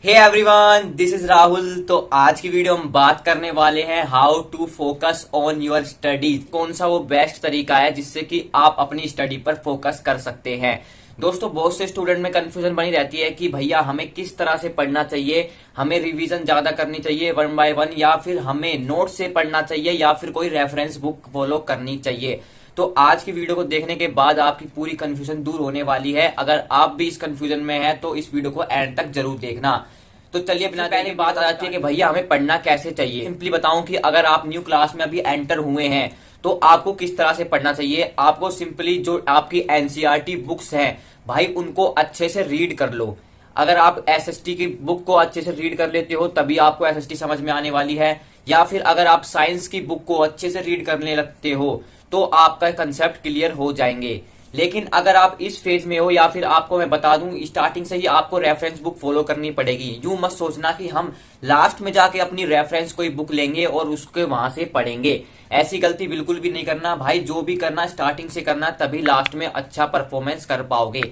Hey everyone, this is Rahul. तो आज की वीडियो हम बात करने वाले हैं how to focus on your studies. कौन सा वो बेस्ट तरीका है जिससे कि आप अपनी स्टडी पर फोकस कर सकते हैं। दोस्तों, बहुत से स्टूडेंट में कंफ्यूजन बनी रहती है कि भैया हमें किस तरह से पढ़ना चाहिए, हमें रिवीजन ज्यादा करनी चाहिए वन बाय वन, या फिर हमें नोट से पढ़ना चाहिए, या फिर कोई रेफरेंस बुक फॉलो करनी चाहिए। तो आज की वीडियो को देखने के बाद आपकी पूरी कंफ्यूजन दूर होने वाली है। अगर आप भी इस कंफ्यूजन में हैं तो इस वीडियो को एंड तक जरूर देखना। तो चलिए, बिना पहले बात आ जाती है कि भैया हमें पढ़ना कैसे चाहिए। सिंपली बताऊं कि अगर आप न्यू क्लास में अभी एंटर हुए हैं तो आपको किस तरह से पढ़ना चाहिए। आपको सिंपली जो आपकी एनसीईआरटी बुक्स हैं भाई, उनको अच्छे से रीड कर लो। अगर आप एसएसटी की बुक को अच्छे से रीड कर लेते हो तभी आपको एसएसटी समझ में आने वाली है, या फिर अगर आप साइंस की बुक को अच्छे से रीड करने लगते हो तो आपका कंसेप्ट क्लियर हो जाएंगे। लेकिन अगर आप इस फेज में हो, या फिर आपको मैं बता दूं स्टार्टिंग से ही आपको रेफरेंस बुक फॉलो करनी पड़ेगी। यूं मत सोचना कि हम लास्ट में जाके अपनी रेफरेंस कोई बुक लेंगे और उसके वहां से पढ़ेंगे। ऐसी गलती बिल्कुल भी नहीं करना भाई। जो भी करना स्टार्टिंग से करना, तभी लास्ट में अच्छा परफॉर्मेंस कर पाओगे।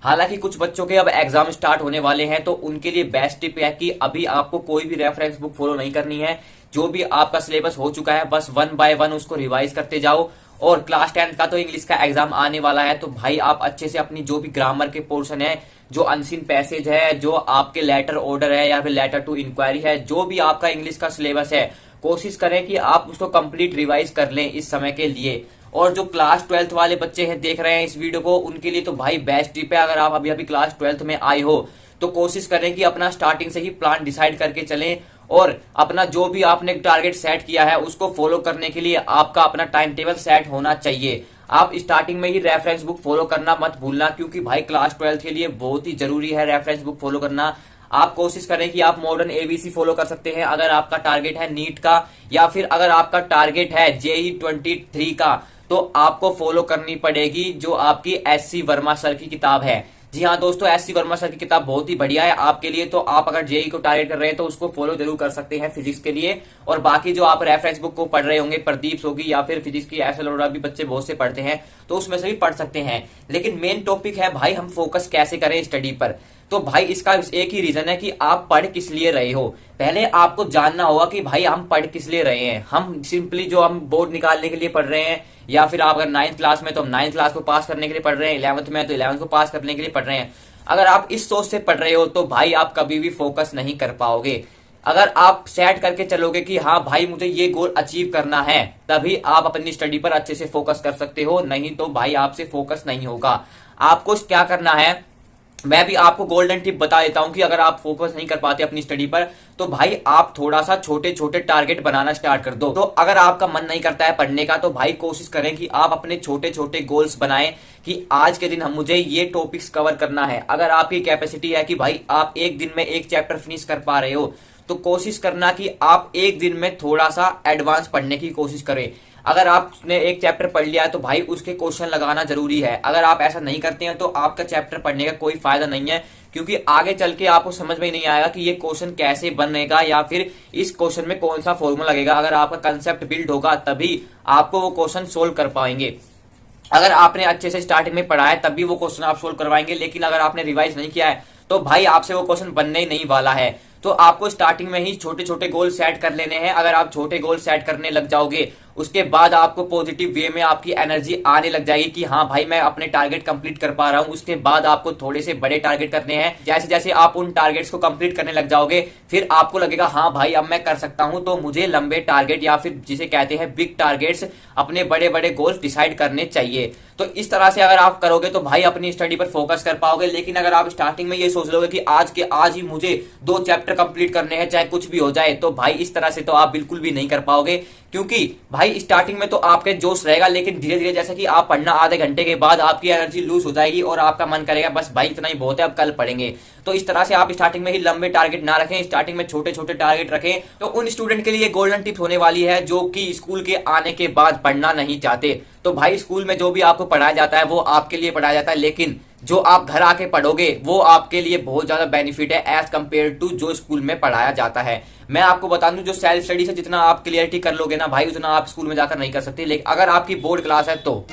हालांकि कुछ बच्चों के अब एग्जाम स्टार्ट होने वाले हैं तो उनके लिए बेस्ट टिप है कि अभी आपको कोई भी रेफरेंस बुक फॉलो नहीं करनी है। जो भी आपका सिलेबस हो चुका है बस वन बाय वन उसको रिवाइज करते जाओ। और क्लास 10 का तो इंग्लिश का एग्जाम आने वाला है, तो भाई आप अच्छे से अपनी जो भी ग्रामर के पोर्शन है, जो अनसीन पैसेज है, जो आपके लेटर ऑर्डर है या फिर लेटर टू इंक्वायरी है, जो भी आपका इंग्लिश का सिलेबस है, कोशिश करें कि आप उसको कंप्लीट रिवाइज कर लें इस समय के लिए। और जो क्लास 12th वाले बच्चे हैं देख रहे हैं इस वीडियो को, उनके लिए तो भाई बेस्ट टिप है। अगर आप अभी अभी क्लास 12th में आए हो तो कोशिश करें कि अपना स्टार्टिंग से ही प्लान डिसाइड करके चलें, और अपना जो भी आपने टारगेट सेट किया है उसको फॉलो करने के लिए आपका अपना टाइम टेबल सेट होना चाहिए। आप स्टार्टिंग में ही रेफरेंस बुक फॉलो करना मत भूलना, क्योंकि भाई क्लास 12th के लिए बहुत ही जरूरी है रेफरेंस बुक फॉलो करना। आप कोशिश करें कि आप मॉडर्न एबीसी फॉलो कर सकते हैं अगर आपका टारगेट है नीट का, या फिर अगर आपका टारगेट है जेई 23 का तो आपको फॉलो करनी पड़ेगी जो आपकी एससी वर्मा सर की किताब है। जी हाँ दोस्तों, एससी वर्मा सर की किताब बहुत ही बढ़िया है आपके लिए। तो आप अगर जेई को टारगेट कर रहे हैं तो उसको फॉलो जरूर कर सकते हैं फिजिक्स के लिए। और बाकी जो आप रेफरेंस बुक को पढ़ रहे होंगे, प्रदीप होगी या फिर फिजिक्स की एस एल अरोड़ा भी बच्चे बहुत से पढ़ते हैं, तो उसमें से भी पढ़ सकते हैं। लेकिन मेन टॉपिक है भाई हम फोकस कैसे करें स्टडी पर। तो भाई इसका एक ही रीजन है कि आप पढ़ किस लिए रहे हो। पहले आपको जानना होगा कि भाई हम पढ़ किस लिए रहे हैं। हम सिंपली जो हम बोर्ड निकालने के लिए पढ़ रहे हैं, या फिर आप अगर 9th क्लास में तो हम 9th क्लास को पास करने के लिए पढ़ रहे हैं, 11th में तो 11th को पास करने के लिए पढ़ रहे हैं। अगर आप इस सोच से पढ़ रहे हो तो भाई आप कभी भी फोकस नहीं कर पाओगे। अगर आप सेट करके चलोगे कि हाँ भाई मुझे ये गोल अचीव करना है, तभी आप अपनी स्टडी पर अच्छे से फोकस कर सकते हो, नहीं तो भाई आपसे फोकस नहीं होगा। आपको क्या करना है, मैं भी आपको गोल्डन टिप बता देता हूं कि अगर आप फोकस नहीं कर पाते अपनी स्टडी पर तो भाई आप थोड़ा सा छोटे छोटे टारगेट बनाना स्टार्ट कर दो। तो अगर आपका मन नहीं करता है पढ़ने का तो भाई कोशिश करें कि आप अपने छोटे छोटे गोल्स बनाएं कि आज के दिन हम मुझे ये टॉपिक्स कवर करना है। अगर आपकी कैपेसिटी है कि भाई आप एक दिन में एक चैप्टर फिनिश कर पा रहे हो तो कोशिश करना कि आप एक दिन में थोड़ा सा एडवांस पढ़ने की कोशिश करें। अगर आपने एक चैप्टर पढ़ लिया है तो भाई उसके क्वेश्चन लगाना जरूरी है। अगर आप ऐसा नहीं करते हैं तो आपका चैप्टर पढ़ने का कोई फायदा नहीं है, क्योंकि आगे चल के आपको समझ में नहीं आएगा कि ये क्वेश्चन कैसे बनेगा या फिर इस क्वेश्चन में कौन सा फॉर्मूला लगेगा। अगर आपका कंसेप्ट बिल्ड होगा तभी आपको वो क्वेश्चन सोल्व कर पाएंगे। अगर आपने अच्छे से स्टार्टिंग में पढ़ा है तभी वो क्वेश्चन आप सोल्व करवाएंगे, लेकिन अगर आपने रिवाइज नहीं किया है तो भाई आपसे वो क्वेश्चन बनने ही नहीं वाला है। तो आपको स्टार्टिंग में ही छोटे छोटे गोल सेट कर लेने हैं। अगर आप छोटे गोल सेट करने लग जाओगे उसके बाद आपको पॉजिटिव वे में आपकी एनर्जी आने लग जाएगी कि हाँ भाई मैं अपने टारगेट कंप्लीट कर पा रहा हूं। उसके बाद आपको थोड़े से बड़े टारगेट करने हैं। जैसे जैसे आप उन टारगेट्स को कंप्लीट करने लग जाओगे फिर आपको लगेगा हाँ भाई अब मैं कर सकता हूं, तो मुझे लंबे टारगेट या फिर जिसे कहते हैं बिग टारगेट्स, अपने बड़े बड़े गोल्स डिसाइड करने चाहिए। तो इस तरह से अगर आप करोगे तो भाई अपनी स्टडी पर फोकस कर पाओगे। लेकिन अगर आप स्टार्टिंग में ये सोच लोगे कि आज के आज ही मुझे 2 चैप्टर कंप्लीट करने हैं चाहे कुछ भी हो जाए, तो भाई इस तरह से तो आप बिल्कुल भी नहीं कर पाओगे। क्योंकि भाई स्टार्टिंग में तो आपके जोश रहेगा, लेकिन धीरे धीरे जैसे कि आप पढ़ना आधे घंटे के बाद आपकी एनर्जी लूज हो जाएगी और आपका मन करेगा बस भाई इतना ही बहुत है अब कल पढ़ेंगे। तो इस तरह से आप स्टार्टिंग में ही लंबे टारगेट ना रखें, स्टार्टिंग में छोटे छोटे टारगेट रखें। तो उन स्टूडेंट के लिए गोल्डन टिप होने वाली है जो कि स्कूल के आने के बाद पढ़ना नहीं चाहते। तो भाई स्कूल में जो भी आपको पढ़ाया जाता है वो आपके लिए पढ़ाया जाता है, लेकिन जो आप घर आके पढ़ोगे वो आपके लिए बहुत ज्यादा बेनिफिट है एज कंपेयर टू जो स्कूल में पढ़ाया जाता है। मैं आपको बता दूं जो सेल्फ स्टडी से जितना आप क्लियरिटी कर लोगे ना भाई, उतना आप स्कूल में जाकर नहीं कर सकते। लेकिन अगर आपकी बोर्ड क्लास है तो